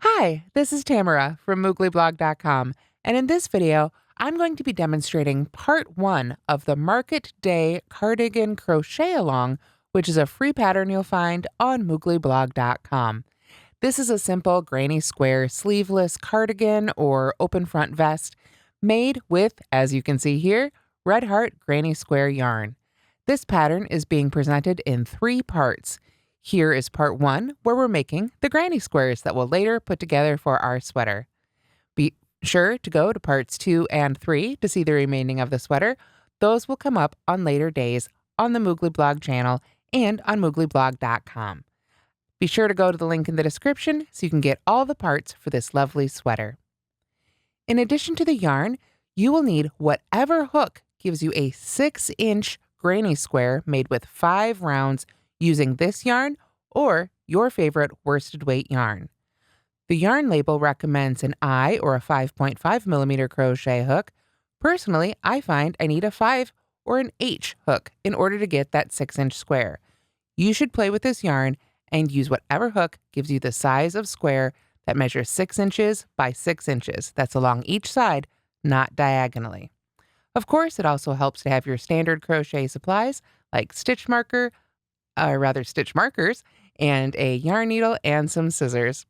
Hi, this is Tamara from mooglyblog.com, and in this video, I'm going to be demonstrating part 1 of the Market Day Cardigan Crochet Along, which is a free pattern you'll find on mooglyblog.com. This is a simple granny square sleeveless cardigan or open front vest made with, as you can see here, Red Heart Granny Square yarn. This pattern is being presented in 3 parts. Here is part 1, where we're making the granny squares that we'll later put together for our sweater. Be sure to go to parts 2 and 3 to see the remaining of the sweater. Those will come up on later days on the Moogly blog channel and on mooglyblog.com. Be sure to go to the link in the description so you can get all the parts for this lovely sweater. In addition to the yarn, you will need whatever hook gives you a 6-inch granny square made with 5 rounds using this yarn or your favorite worsted weight yarn. The yarn label recommends an I or a 5.5 millimeter crochet hook. Personally, I find I need a 5 or an H hook in order to get that 6-inch square. You should play with this yarn and use whatever hook gives you the size of square that measures 6 inches by 6 inches. That's along each side, not diagonally. Of course, it also helps to have your standard crochet supplies like stitch markers, and a yarn needle and some scissors.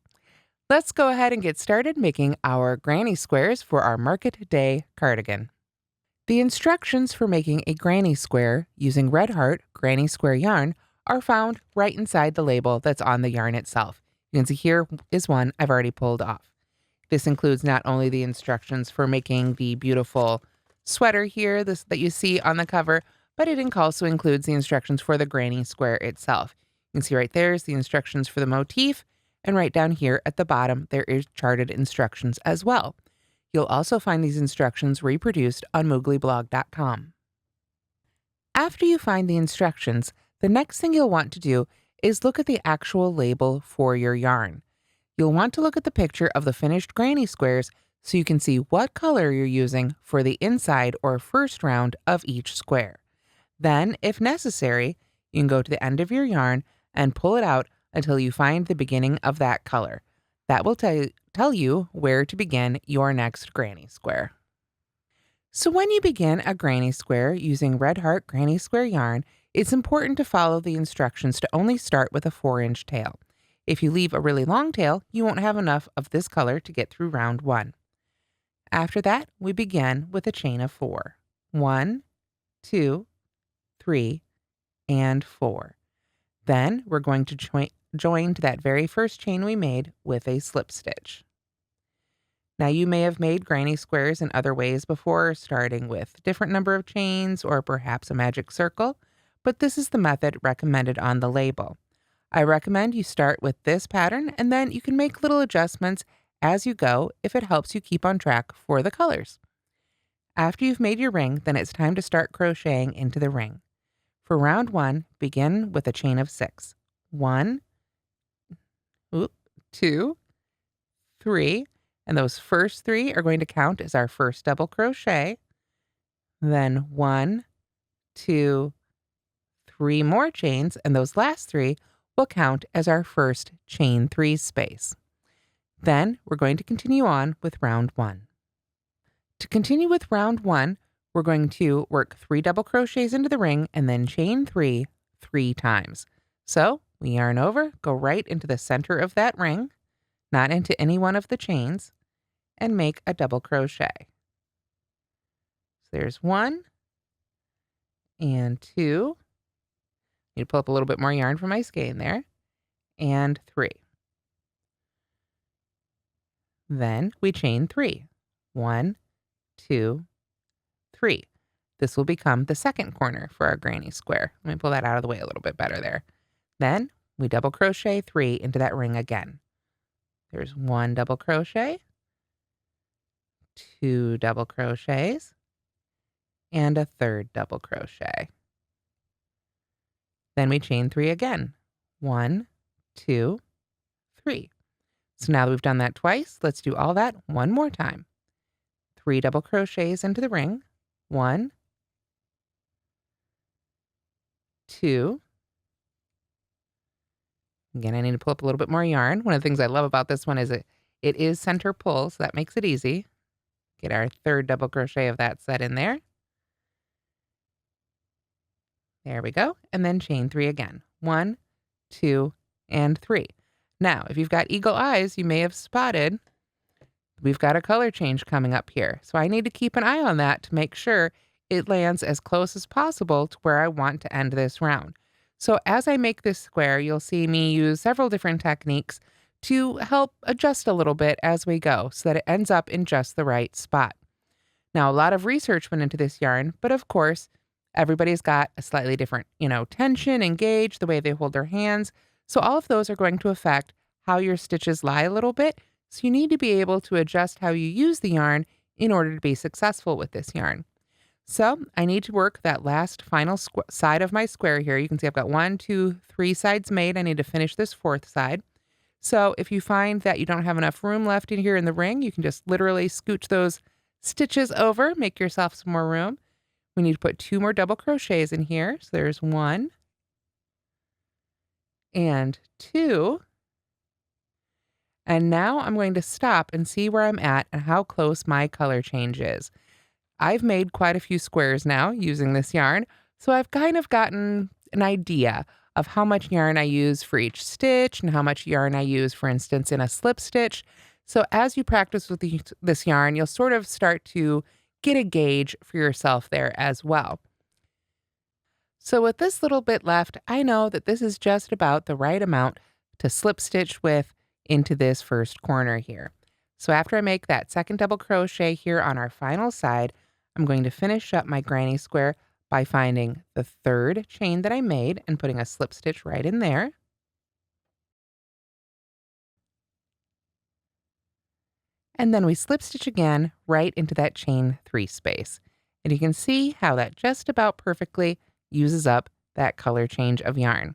Let's go ahead and get started making our granny squares for our Market Day cardigan. The instructions for making a granny square using Red Heart Granny Square yarn are found right inside the label that's on the yarn itself. You can see here is one I've already pulled off. This includes not only the instructions for making the beautiful sweater here that you see on the cover, but it also includes the instructions for the granny square itself. You can see right there is the instructions for the motif, and right down here at the bottom, there is charted instructions as well. You'll also find these instructions reproduced on mooglyblog.com. After you find the instructions, the next thing you'll want to do is look at the actual label for your yarn. You'll want to look at the picture of the finished granny squares so you can see what color you're using for the inside or first round of each square. Then, if necessary, you can go to the end of your yarn and pull it out until you find the beginning of that color. That will tell you where to begin your next granny square. So when you begin a granny square using Red Heart Granny Square yarn, it's important to follow the instructions to only start with a 4-inch tail. If you leave a really long tail, you won't have enough of this color to get through round 1. After that, we begin with a chain of 4. 1, 2, 3, and 4. Then we're going to join to that very first chain we made with a slip stitch. Now you may have made granny squares in other ways before, starting with a different number of chains or perhaps a magic circle, but this is the method recommended on the label. I recommend you start with this pattern and then you can make little adjustments as you go if it helps you keep on track for the colors. After you've made your ring, then it's time to start crocheting into the ring. For round 1, begin with a chain of 6. 1, 2, 3, and those first 3 are going to count as our first double crochet. Then 1, 2, 3 more chains, and those last 3 will count as our first chain 3 space. Then we're going to continue on with round 1. To continue with round 1, we're going to work 3 double crochets into the ring and then chain 3 times. So we yarn over, go right into the center of that ring, not into any one of the chains, and make a double crochet. So there's 1 and 2. Need to pull up a little bit more yarn from my skein there, and 3. Then we chain 3. 1, 2, 3. This will become the second corner for our granny square. Let me pull that out of the way a little bit better there. Then we double crochet 3 into that ring again. There's 1 double crochet, 2 double crochets, and a 3rd double crochet. Then we chain 3 again. 1, 2, 3. So now that we've done that twice, let's do all that one more time. 3 double crochets into the ring. 1, 2, Again, I need to pull up a little bit more yarn. One of the things I love about this one is it is center pull, so that makes it easy. Get our third double crochet of that set in there. There we go. And then chain 3 again. 1, 2, and 3. Now, if you've got eagle eyes, you may have spotted we've got a color change coming up here. So I need to keep an eye on that to make sure it lands as close as possible to where I want to end this round. So as I make this square, you'll see me use several different techniques to help adjust a little bit as we go so that it ends up in just the right spot. Now, a lot of research went into this yarn, but of course, everybody's got a slightly different, tension and gauge, the way they hold their hands. So all of those are going to affect how your stitches lie a little bit. So you need to be able to adjust how you use the yarn in order to be successful with this yarn. So I need to work that last final side of my square here. You can see I've got 1, 2, 3 sides made. I need to finish this 4th side. So if you find that you don't have enough room left in here in the ring, you can just literally scooch those stitches over, make yourself some more room. We need to put 2 more double crochets in here. So there's 1 and 2. And now I'm going to stop and see where I'm at and how close my color change is. I've made quite a few squares now using this yarn, so I've kind of gotten an idea of how much yarn I use for each stitch and how much yarn I use, for instance, in a slip stitch. So as you practice with this yarn, you'll sort of start to get a gauge for yourself there as well. So with this little bit left, I know that this is just about the right amount to slip stitch with into this first corner here. So after I make that second double crochet here on our final side, I'm going to finish up my granny square by finding the 3rd chain that I made and putting a slip stitch right in there. And then we slip stitch again right into that chain 3 space. And you can see how that just about perfectly uses up that color change of yarn.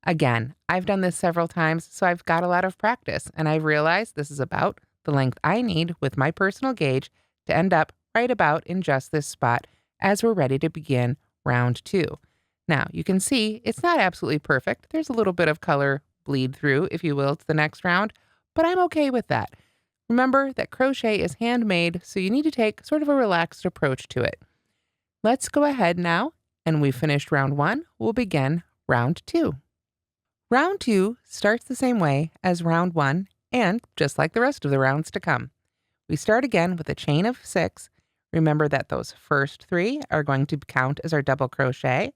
Again, I've done this several times, so I've got a lot of practice, and I've realized this is about the length I need with my personal gauge to end up right about in just this spot as we're ready to begin round 2. Now, you can see it's not absolutely perfect. There's a little bit of color bleed through, if you will, to the next round, but I'm okay with that. Remember that crochet is handmade, so you need to take sort of a relaxed approach to it. Let's go ahead now, and we've finished round 1. We'll begin round 2. Round 2 starts the same way as round 1, and just like the rest of the rounds to come. We start again with a chain of 6. Remember that those first 3 are going to count as our double crochet,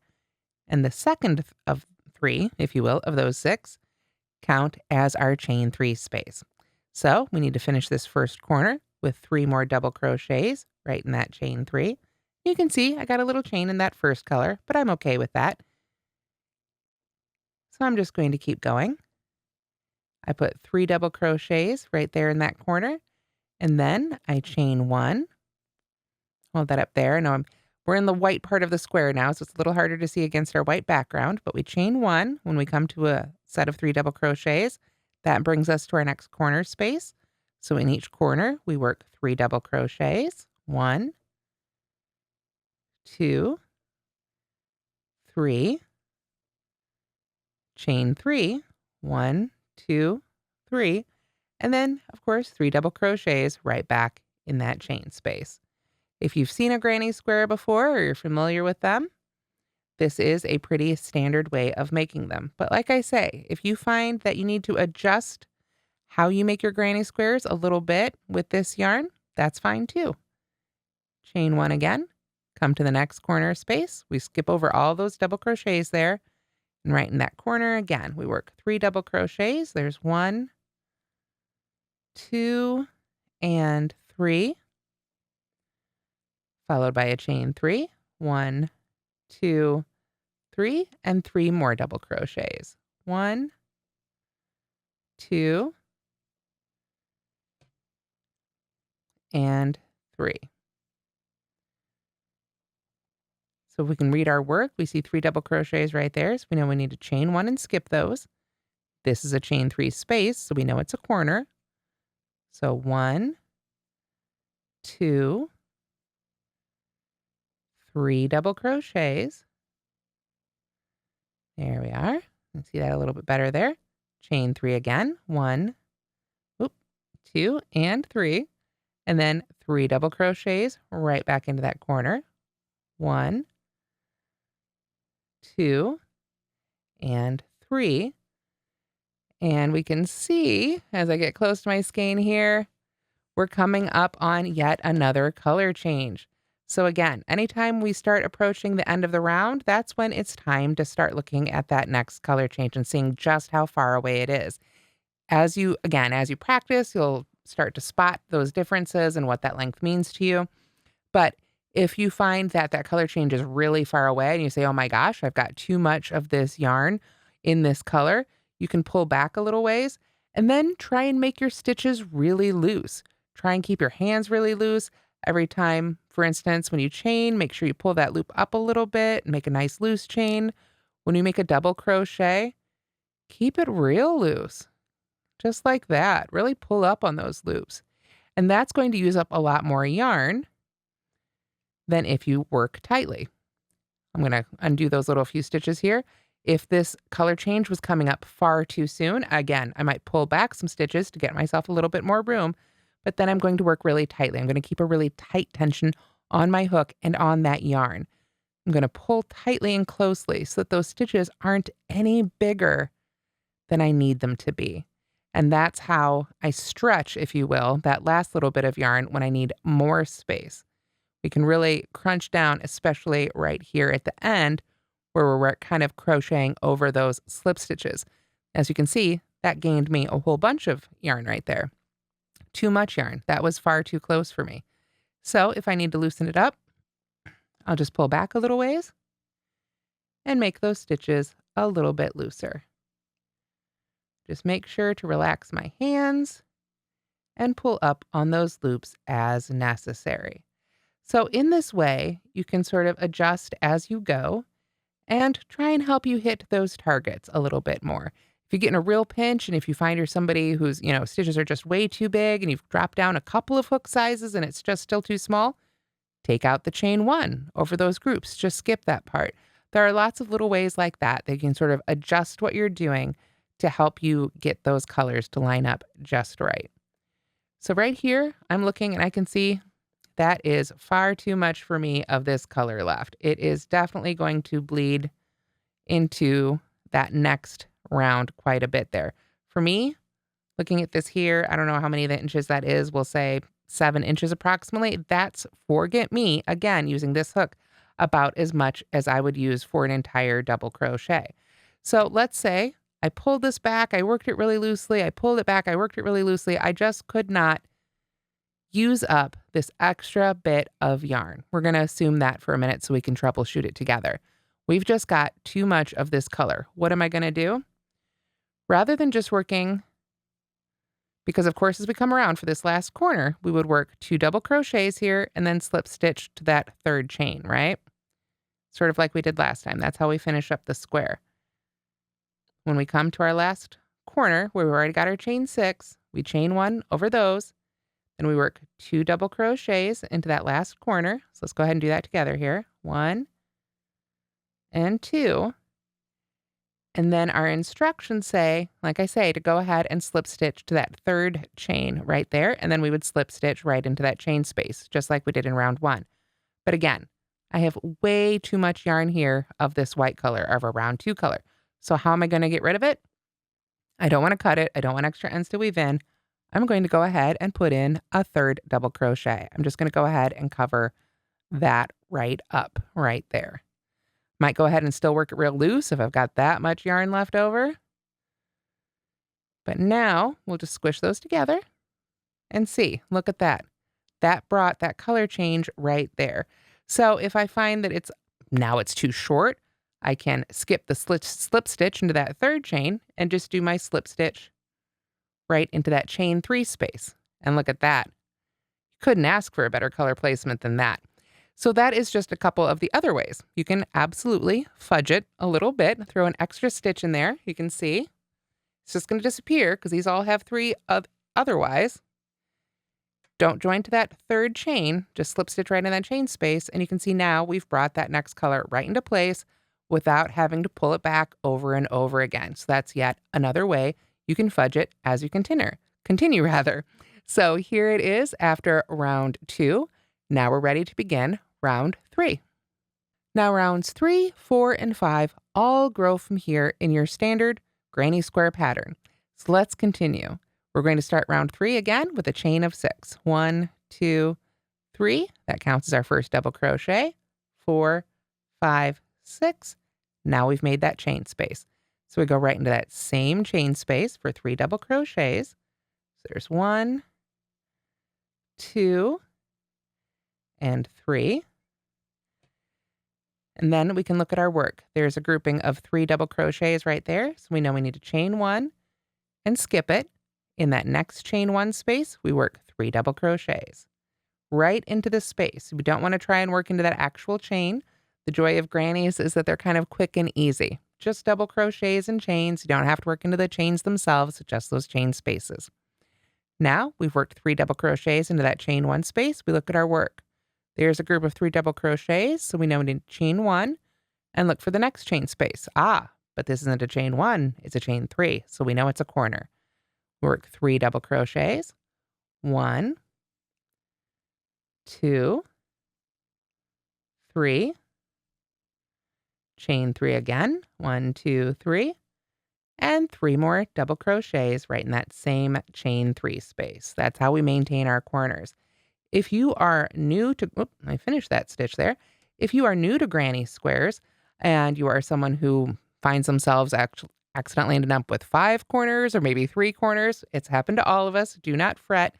and the second of 3, if you will, of those 6, count as our chain 3 space. So we need to finish this first corner with 3 more double crochets right in that chain 3. You can see I got a little chain in that first color, but I'm okay with that. So I'm just going to keep going. I put 3 double crochets right there in that corner, and then I chain 1. Hold that up there. Now we're in the white part of the square now, so it's a little harder to see against our white background, but we chain 1 when we come to a set of 3 double crochets. That brings us to our next corner space. So in each corner, we work 3 double crochets. 1, 2, 3, chain 3, 1, 2, 3, and then, of course, 3 double crochets right back in that chain space. If you've seen a granny square before or you're familiar with them, this is a pretty standard way of making them. But like I say, if you find that you need to adjust how you make your granny squares a little bit with this yarn, that's fine too. Chain 1 again, come to the next corner space. We skip over all those double crochets there. And right in that corner again, we work 3 double crochets. There's 1, 2, and 3. Followed by a chain 3. 1, 2, 3, and 3 more double crochets. 1, 2, and 3. So if we can read our work, we see 3 double crochets right there. So we know we need to chain 1 and skip those. This is a chain 3 space, so we know it's a corner. So 1, 2, 3 double crochets. There we are. You can see that a little bit better there. chain 3 again, 1, oop, 2, and 3, and then 3 double crochets right back into that corner, 1, 2, and 3. And we can see, as I get close to my skein here, we're coming up on yet another color change. So again, anytime we start approaching the end of the round, that's when it's time to start looking at that next color change and seeing just how far away it is. As you practice, you'll start to spot those differences and what that length means to you. But if you find that that color change is really far away and you say, oh my gosh, I've got too much of this yarn in this color, you can pull back a little ways and then try and make your stitches really loose. Try and keep your hands really loose. Every time, for instance, when you chain, make sure you pull that loop up a little bit and make a nice loose chain. When you make a double crochet, keep it real loose, just like that. Really pull up on those loops. And that's going to use up a lot more yarn than if you work tightly. I'm going to undo those little few stitches here. If this color change was coming up far too soon, again, I might pull back some stitches to get myself a little bit more room, but then I'm going to work really tightly. I'm going to keep a really tight tension on my hook and on that yarn. I'm going to pull tightly and closely so that those stitches aren't any bigger than I need them to be. And that's how I stretch, if you will, that last little bit of yarn when I need more space. We can really crunch down, especially right here at the end, where we're kind of crocheting over those slip stitches. As you can see, that gained me a whole bunch of yarn right there. Too much yarn. That was far too close for me. So if I need to loosen it up, I'll just pull back a little ways and make those stitches a little bit looser. Just make sure to relax my hands and pull up on those loops as necessary. So in this way, you can sort of adjust as you go and try and help you hit those targets a little bit more. If you get in a real pinch and if you find you're somebody whose, stitches are just way too big and you've dropped down a couple of hook sizes and it's just still too small, take out the chain 1 over those groups. Just skip that part. There are lots of little ways like that you can sort of adjust what you're doing to help you get those colors to line up just right. So right here, I'm looking and I can see that is far too much for me of this color left. It is definitely going to bleed into that next round quite a bit there. For me, looking at this here, I don't know how many of the inches that is. We'll say 7 inches approximately. That's, forget me, again, using this hook, about as much as I would use for an entire double crochet. So let's say I pulled this back, I worked it really loosely, I pulled it back, I worked it really loosely. I just could not use up this extra bit of yarn. We're going to assume that for a minute so we can troubleshoot it together. We've just got too much of this color. What am I going to do? Rather than just working, because of course as we come around for this last corner, we would work 2 double crochets here and then slip stitch to that 3rd chain, right? Sort of like we did last time. That's how we finish up the square. When we come to our last corner where we've already got our chain 6, we chain 1 over those. Then we work 2 double crochets into that last corner. So let's go ahead and do that together here. 1 and 2. And then our instructions say, like I say, to go ahead and slip stitch to that 3rd chain right there. And then we would slip stitch right into that chain space, just like we did in round 1. But again, I have way too much yarn here of this white color, of a round 2 color. So how am I going to get rid of it? I don't want to cut it. I don't want extra ends to weave in. I'm going to go ahead and put in a 3rd double crochet. I'm just going to go ahead and cover that right up right there. Might go ahead and still work it real loose if I've got that much yarn left over. But now we'll just squish those together and see, look at that. That brought that color change right there. So if I find that it's too short, I can skip the slip stitch into that 3rd chain and just do my slip stitch right into that chain 3 space. And look at that. Couldn't ask for a better color placement than that. So that is just a couple of the other ways. You can absolutely fudge it a little bit, throw an extra stitch in there. You can see it's just going to disappear because these all have 3 otherwise. Don't join to that 3rd chain, just slip stitch right in that chain space. And you can see now we've brought that next color right into place without having to pull it back over and over again. So that's yet another way You can fudge it as you continue rather. So here it is after round 2. Now we're ready to begin round 3. Now rounds 3, 4, and 5 all grow from here in your standard granny square pattern. So let's continue. We're going to start round 3 again with a chain of 6. 1, 2, 3. That counts as our first double crochet. 4, 5, 6. Now we've made that chain space. So we go right into that same chain space for 3 double crochets. So there's 1, 2, and 3. And then we can look at our work. There's a grouping of 3 double crochets right there. So we know we need to chain 1 and skip it. In that next chain 1 space, we work 3 double crochets right into the space. We don't want to try and work into that actual chain. The joy of grannies is that they're kind of quick and easy. Just double crochets and chains. You don't have to work into the chains themselves, just those chain spaces. Now we've worked 3 double crochets into that chain 1 space. We look at our work. There's a group of 3 double crochets, so we know we need to chain 1 and look for the next chain space. But this isn't a chain 1, it's a chain 3, so we know it's a corner. Work 3 double crochets. 1, 2, 3. Chain 3 again. 1, 2, 3. And 3 more double crochets right in that same chain 3 space. That's how we maintain our corners. If you are new to, I finished that stitch there. If you are new to granny squares and you are someone who finds themselves accidentally ending up with 5 corners or maybe 3 corners, it's happened to all of us. Do not fret.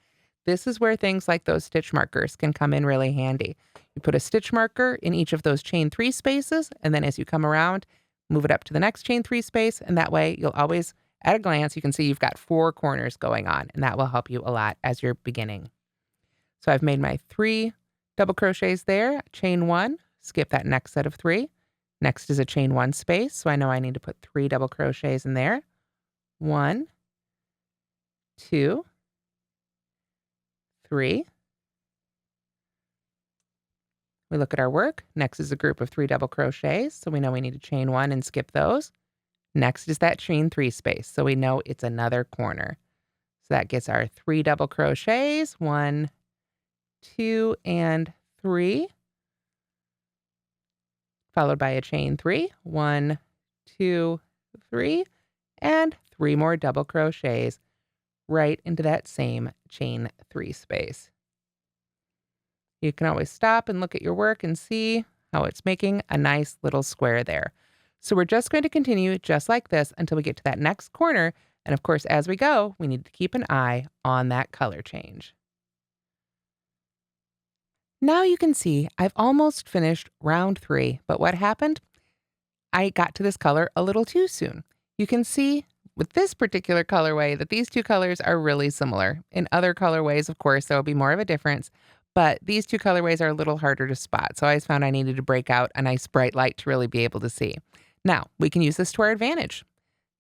This is where things like those stitch markers can come in really handy. You put a stitch marker in each of those chain 3 spaces, and then as you come around, move it up to the next chain 3 space, and that way you'll always, at a glance, you can see you've got 4 corners going on, and that will help you a lot as you're beginning. So I've made my 3 double crochets there, chain 1, skip that next set of 3. Next is a chain 1 space, so I know I need to put 3 double crochets in there. 1, 2, 3. We look at our work. Next is a group of 3 double crochets, so we know we need to chain 1 and skip those. Next is that chain 3 space, so we know it's another corner. So that gets our 3 double crochets, 1, 2, and 3, followed by a chain 3, 1, 2, 3, and 3 more double crochets right into that same chain 3 space. You can always stop and look at your work and see how it's making a nice little square there. So we're just going to continue just like this until we get to that next corner. And of course, as we go, we need to keep an eye on that color change. Now you can see I've almost finished round 3, but what happened? I got to this color a little too soon. You can see with this particular colorway that these 2 colors are really similar. In other colorways, of course, there will be more of a difference, but these 2 colorways are a little harder to spot. So I just found I needed to break out a nice bright light to really be able to see. Now, we can use this to our advantage.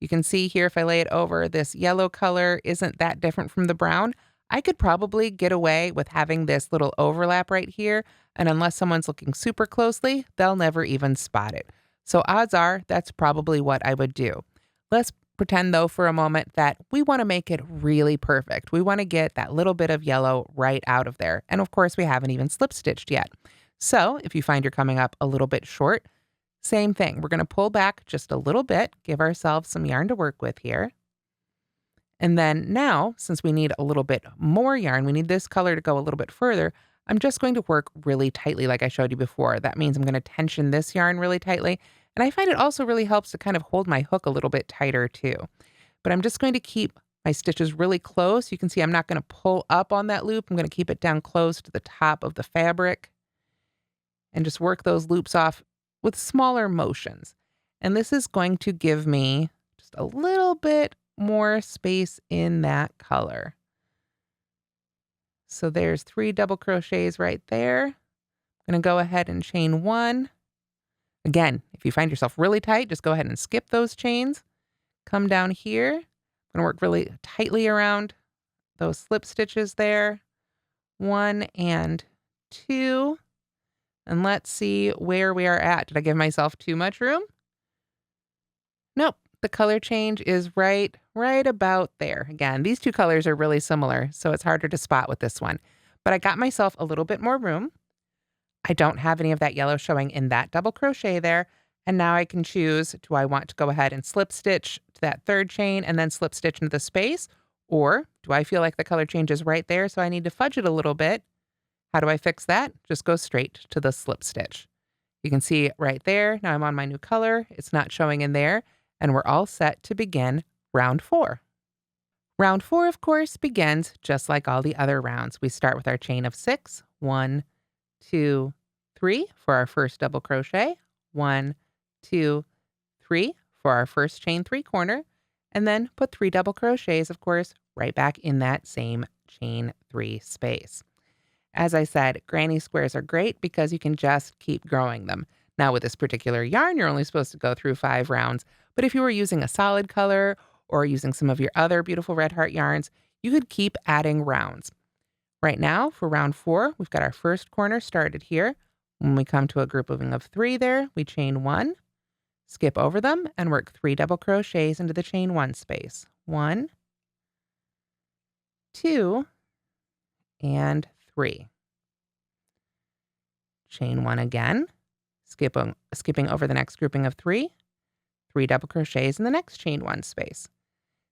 You can see here if I lay it over, this yellow color isn't that different from the brown. I could probably get away with having this little overlap right here, and unless someone's looking super closely, they'll never even spot it. So odds are that's probably what I would do. Let's pretend though for a moment that we want to make it really perfect. We want to get that little bit of yellow right out of there. And of course we haven't even slip stitched yet. So if you find you're coming up a little bit short, same thing. We're going to pull back just a little bit, give ourselves some yarn to work with here. And then now, since we need a little bit more yarn, we need this color to go a little bit further, I'm just going to work really tightly like I showed you before. That means I'm going to tension this yarn really tightly. And I find it also really helps to kind of hold my hook a little bit tighter too. But I'm just going to keep my stitches really close. You can see I'm not going to pull up on that loop. I'm going to keep it down close to the top of the fabric and just work those loops off with smaller motions. And this is going to give me just a little bit more space in that color. So there's 3 double crochets right there. I'm going to go ahead and chain 1. Again, if you find yourself really tight, just go ahead and skip those chains. Come down here. I'm going to work really tightly around those slip stitches there. 1 and 2. And let's see where we are at. Did I give myself too much room? Nope. The color change is right right about there. Again, these two colors are really similar, so it's harder to spot with this one. But I got myself a little bit more room. I don't have any of that yellow showing in that double crochet there. And now I can choose, do I want to go ahead and slip stitch to that third chain and then slip stitch into the space? Or do I feel like the color changes right there, so I need to fudge it a little bit? How do I fix that? Just go straight to the slip stitch. You can see right there, now I'm on my new color. It's not showing in there, and we're all set to begin round 4. Round 4, of course, begins just like all the other rounds. We start with our chain of 6, 1, 2, 3 for our first double crochet, 1, 2, 3 for our first chain 3 corner, and then put 3 double crochets, of course, right back in that same chain 3 space. As I said, granny squares are great because you can just keep growing them. Now with this particular yarn, you're only supposed to go through 5 rounds, but if you were using a solid color or using some of your other beautiful red heart yarns, you could keep adding rounds. Right now, for round 4, we've got our first corner started here. When we come to a grouping of 3 there, we chain 1, skip over them, and work 3 double crochets into the chain 1 space. 1, 2, and 3. Chain 1 again, skipping over the next grouping of 3, 3 double crochets in the next chain 1 space.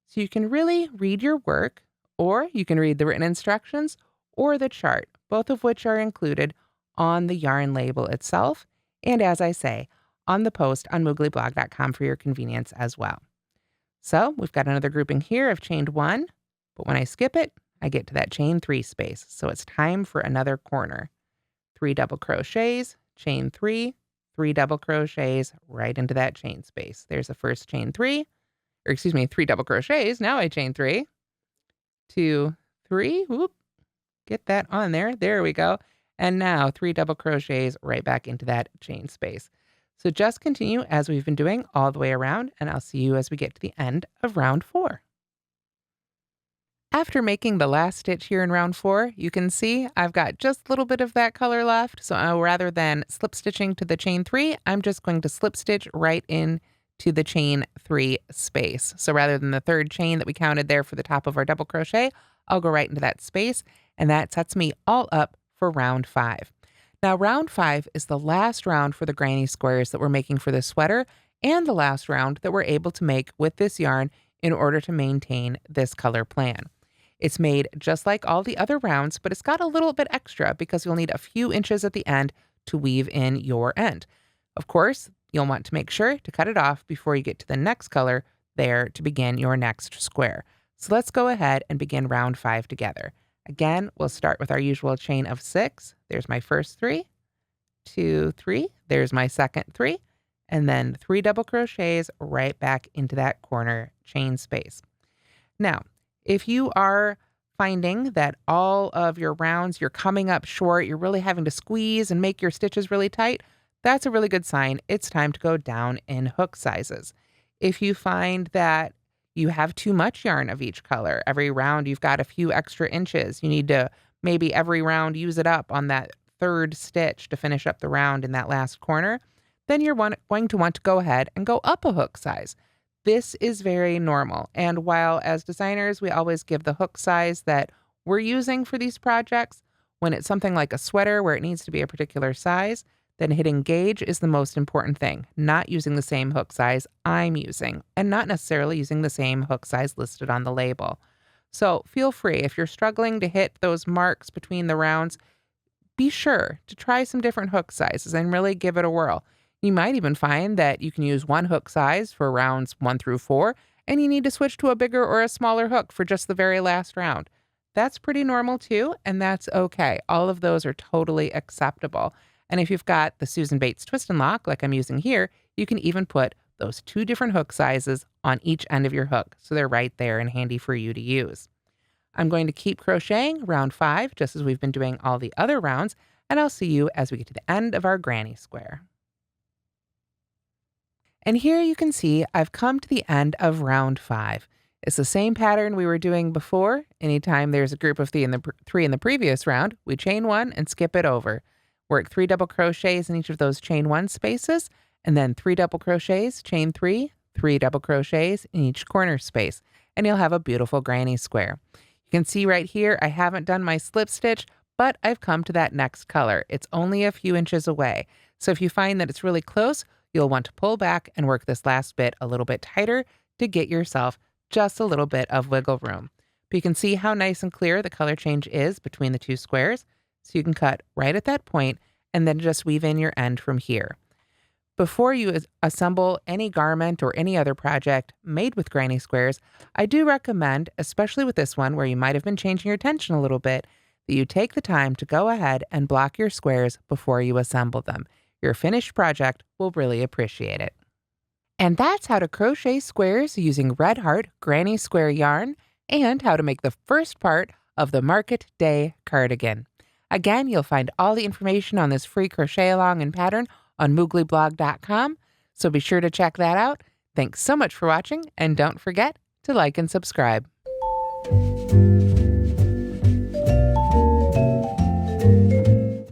So you can really read your work, or you can read the written instructions or the chart, both of which are included on the yarn label itself, and as I say, on the post on mooglyblog.com for your convenience as well. So we've got another grouping here of chained 1, but when I skip it, I get to that chain 3 space. So it's time for another corner. 3 double crochets, chain 3, 3 double crochets right into that chain space. There's the first chain 3 double crochets. Now I chain 3, 2, 3, whoop, get that on there. There we go. And now 3 double crochets right back into that chain space. So just continue as we've been doing all the way around, and I'll see you as we get to the end of round 4. After making the last stitch here in round 4, you can see I've got just a little bit of that color left. So rather than slip stitching to the chain 3, I'm just going to slip stitch right in to the chain 3 space. So rather than the third chain that we counted there for the top of our double crochet, I'll go right into that space, and that sets me all up for round 5. Now round 5 is the last round for the granny squares that we're making for this sweater, and the last round that we're able to make with this yarn in order to maintain this color plan. It's made just like all the other rounds, but it's got a little bit extra because you'll need a few inches at the end to weave in your end. Of course, you'll want to make sure to cut it off before you get to the next color there to begin your next square. So let's go ahead and begin round 5 together. Again, we'll start with our usual chain of 6. There's my first 3, 2, 3. There's my second 3, and then 3 double crochets right back into that corner chain space. Now, if you are finding that all of your rounds, you're coming up short, you're really having to squeeze and make your stitches really tight, that's a really good sign. It's time to go down in hook sizes. If you find that you have too much yarn of each color, every round you've got a few extra inches, you need to maybe every round use it up on that third stitch to finish up the round in that last corner, then you're going to want to go ahead and go up a hook size. This is very normal. And while as designers, we always give the hook size that we're using for these projects, when it's something like a sweater where it needs to be a particular size, then hitting gauge is the most important thing, not using the same hook size I'm using, and not necessarily using the same hook size listed on the label. So feel free, if you're struggling to hit those marks between the rounds, be sure to try some different hook sizes and really give it a whirl. You might even find that you can use one hook size for rounds 1 through 4, and you need to switch to a bigger or a smaller hook for just the very last round. That's pretty normal too, and that's okay. All of those are totally acceptable. And if you've got the Susan Bates Twist and Lock, like I'm using here, you can even put those 2 different hook sizes on each end of your hook, so they're right there and handy for you to use. I'm going to keep crocheting round 5, just as we've been doing all the other rounds, and I'll see you as we get to the end of our granny square. And here you can see I've come to the end of round 5. It's the same pattern we were doing before. Anytime there's a group of 3 in the previous round, we chain 1 and skip it over. Work 3 double crochets in each of those chain 1 spaces, and then 3 double crochets, chain 3, 3 double crochets in each corner space, and you'll have a beautiful granny square. You can see right here, I haven't done my slip stitch, but I've come to that next color. It's only a few inches away. So if you find that it's really close, you'll want to pull back and work this last bit a little bit tighter to get yourself just a little bit of wiggle room. But you can see how nice and clear the color change is between the two squares. So you can cut right at that point and then just weave in your end from here. Before you assemble any garment or any other project made with granny squares, I do recommend, especially with this one where you might have been changing your tension a little bit, that you take the time to go ahead and block your squares before you assemble them. Your finished project will really appreciate it. And that's how to crochet squares using Red Heart Granny Square yarn and how to make the first part of the Market Day Cardigan. Again, you'll find all the information on this free crochet along and pattern on mooglyblog.com, so be sure to check that out. Thanks so much for watching, and don't forget to like and subscribe.